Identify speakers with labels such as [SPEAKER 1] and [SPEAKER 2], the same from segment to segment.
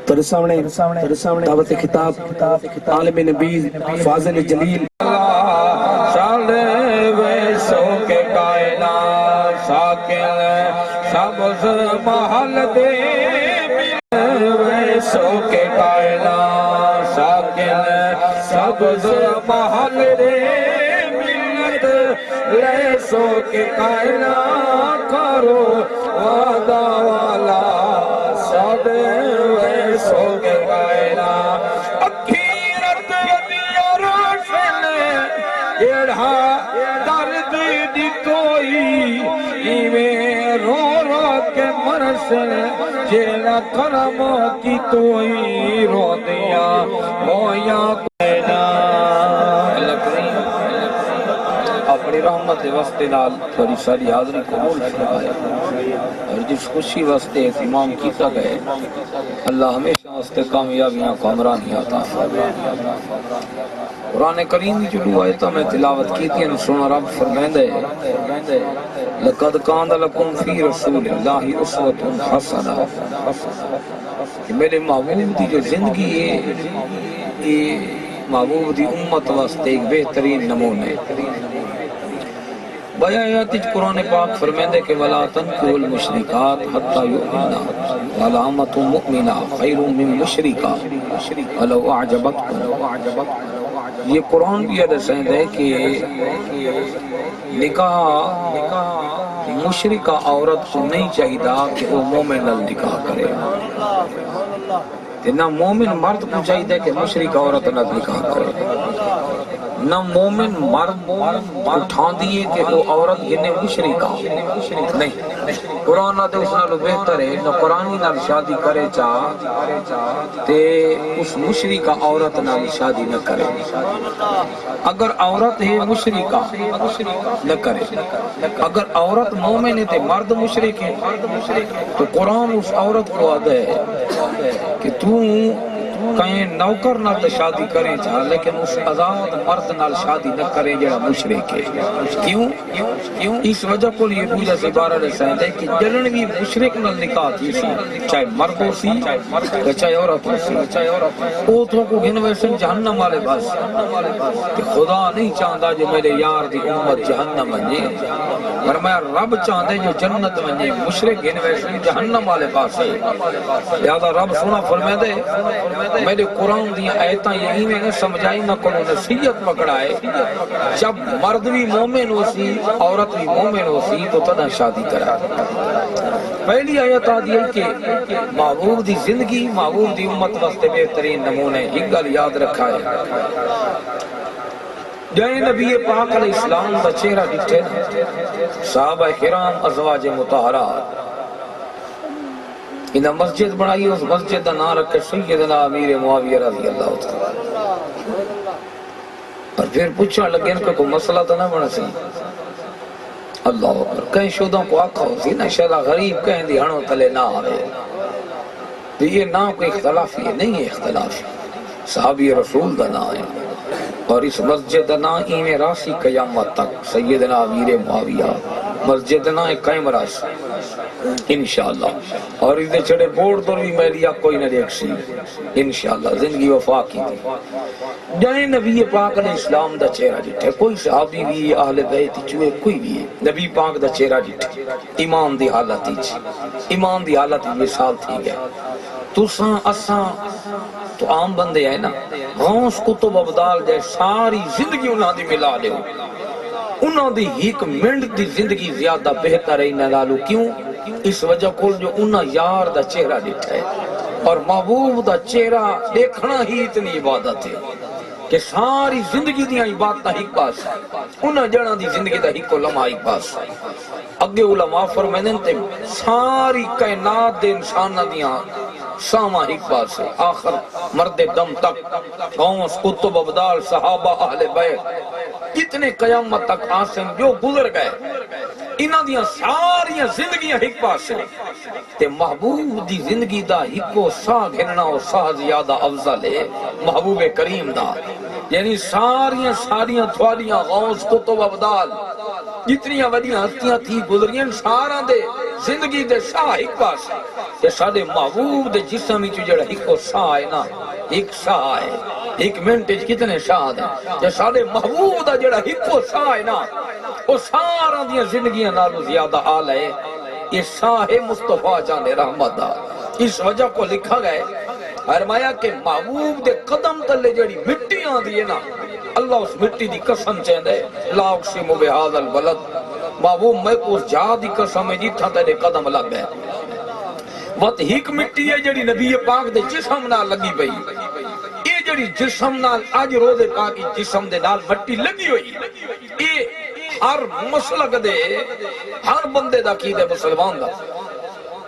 [SPEAKER 1] ترسامنے دعوت خطاب عالم نبی فاضل جلیل
[SPEAKER 2] سالے ویسو کے کائنات ساکن سبز محل دے ویسو کے کائنات ساکن سبز محل دے ملت ویسو کے کائنات کرو وعدہ والا سب ویسو کے کائنات اکھیرت دیا روشن ایڑھا درد دی کوئی ایویں رو رو کے مرسل جیڑا کرم کی توئی رو دیا ہویا کوئنا اللہ کریم اپنی رحمت واسطے نال تھوڑی ساری حاضری قبول فرمائے اور جس خوشی واسطے اہتمام کیتا گئے اللہ ہمیشہ واسطے کامیابیاں کامرانیاں عطا فرمائے۔ قرآن کریم کی جو آیتوں میں تلاوت کی تھی سونا رب فرمائے لقد کان لکم فی رسول اللہ اسوۃ حسنہ کہ میرے محبوب دی جو زندگی ہے یہ محبوب دی امت واسطے ایک بہترین نمونے بیایات قرآن پاک فرمیندے کہ وَلَا تَنْكِحُوا الْمُشْرِكَاتِ حَتَّى يُؤْمِنَا وَلَأَمَةٌ مُؤْمِنَةٌ خَيْرٌ مِّن مُشْرِكَةٍ وَلَوْ أَعْجَبَتْكُمْ۔ یہ قرآن بھی دسیں دے کہ نکاح مشرکہ عورت کو نہیں چاہیدا کہ وہ مومن نال نکاح کرے، نہ مومن مرد کو چاہیے کہ مشرک عورت نہ نکاح کرے، نہ مومن مرد اٹھا دیئے کہ وہ عورت جنہیں مشرکہ نہیں۔ قرآن دے اس نالو بہتر ہے نہ قرآنی نال شادی کرے چاہ تے اس مشرکہ عورت نال شادی نہ کرے۔ اگر عورت ہے مشرکہ نہ کرے، اگر عورت مومن ہے تے مرد مشرک ہے تو قرآن اس عورت کو آدھے کہ تو کہیں نوکر نال شادی کریں چاہ لیکن اس آزاد مرد نال شادی نہ کریں جڑا مشرک ہے۔ کیوں؟ اس وجہ کو یہ پوجا سے بارہ رسائیں دے کہ جلن بھی مشرک نال نکاح تھی سی چاہے مرد ہو سی چاہے عورت ہو سی اوتھوں کو گھنویسن جہنم والے بس کہ خدا نہیں چاہتا جو میرے یار دی امت جہنم بنے فرمایا رب چاہتے جو جنت بنے مشرک گھنویسن جہنم والے پاس ہے۔ لہذا رب سونا فرمائے دے میرے قرآن دیا آیتاں یہی میں نے سمجھائی نہ کرو نصیحت پکڑائے جب مرد بھی مومن ہو سی عورت بھی مومن ہو سی تو تدہ شادی کرائے۔ پہلی آیت آدھی ہے کہ محبوب دی زندگی محبوب دی امت واسطے بہترین نمونے ایک گل یاد رکھا ہے جائے نبی پاک علیہ السلام دا چہرہ ڈٹھے صحابہ کرام ازواج مطہرات انہا مسجد بنائی اس مسجد دا نام رکھے سیدنا امیر معاویہ رضی اللہ تعالیٰ اور پھر پوچھا لگے ان کا کوئی مسئلہ تو نہ بنا سی اللہ اکبر کہیں شودوں کو آکھا ہو سی نا شہدہ غریب کہیں دی ہنو تلے نہ آئے تو یہ نام کوئی اختلافی ہے نہیں ہے اختلافی صحابی رسول دا نام ہے اور اس مسجد دا نام ایمیں راسی قیامت تک سیدنا امیر معاویہ مسجد نہ قائم راسی انشاءاللہ اور اس دے چھڑے بورڈ دور بھی میں لیا کوئی نہ دیکھ سی انشاءاللہ زندگی وفا کی تھی جائے نبی پاک علیہ السلام دا چہرہ جٹھے کوئی صحابی بھی اہل بیت چوئے کوئی بھی ہے نبی پاک دا چہرہ جٹھے ایمان دی حالت ہی ایمان دی حالت ہی مثال تھی گئے تو ساں اساں تو عام بندے ہیں نا غوث کتب ابدال جائے ساری زندگی انہاں دی ملا لے انہاں دی ایک منٹ دی زندگی زیادہ بہتر ہے نہ لالو کیوں اس وجہ کو جو انہاں یار دا چہرہ ڈٹھا ہے اور محبوب دا چہرہ دیکھنا ہی اتنی عبادت ہے کہ ساری زندگی دیاں عبادتہ ہی پاس انہاں جڑاں دی زندگی دا ہی کو لمحہ ہی پاس اگے علماء فرمائیں تے ساری کائنات دے انسانہ دیاں ساما ہی پاس ہے آخر مرد دم تک غوث کتب ابدال صحابہ اہل بیت کتنے قیامت تک آسن جو گزر گئے انہاں دیاں ساریاں زندگیاں ہک پاس ہیں تے محبوب دی زندگی دا ہکو سا گھننا اور سا زیادہ افضل ہے محبوب کریم دا یعنی ساریاں تھوالیاں غوث کتب ابدال جتنی وڈیاں ہستیاں تھی گزریاں سارا دے زندگی دے ساہ ایک پاس تے ساڈے محبوب دے جسم وچ جڑا ایک ساہ ہے نا ایک ساہ ہے ایک منٹ وچ کتنے ساہ ہیں تے ساڈے محبوب دا جڑا ایک ساہ ہے نا او سارا دی زندگیاں نالوں زیادہ اعلی ہے یہ ساہ مصطفیٰ جان رحمت دا اس وجہ کو لکھا گئے فرمایا کہ محبوب دے قدم تلے جڑی مٹی آندی ہے نا اللہ اس مٹی دی قسم چاہندے لا اقسم بہذا البلد محبوب میں اس جا دی قسم جتھا تیرے قدم لگ گئے وقت ہیک مٹی ہے جڑی نبی پاک دے جسم نال لگی پئی یہ جڑی جسم نال اج روزے پاک جسم دے نال مٹی لگی ہوئی یہ ہر مسلک دے ہر بندے دا عقیدہ مسلمان دا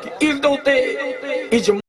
[SPEAKER 2] کہ اس دے اوتے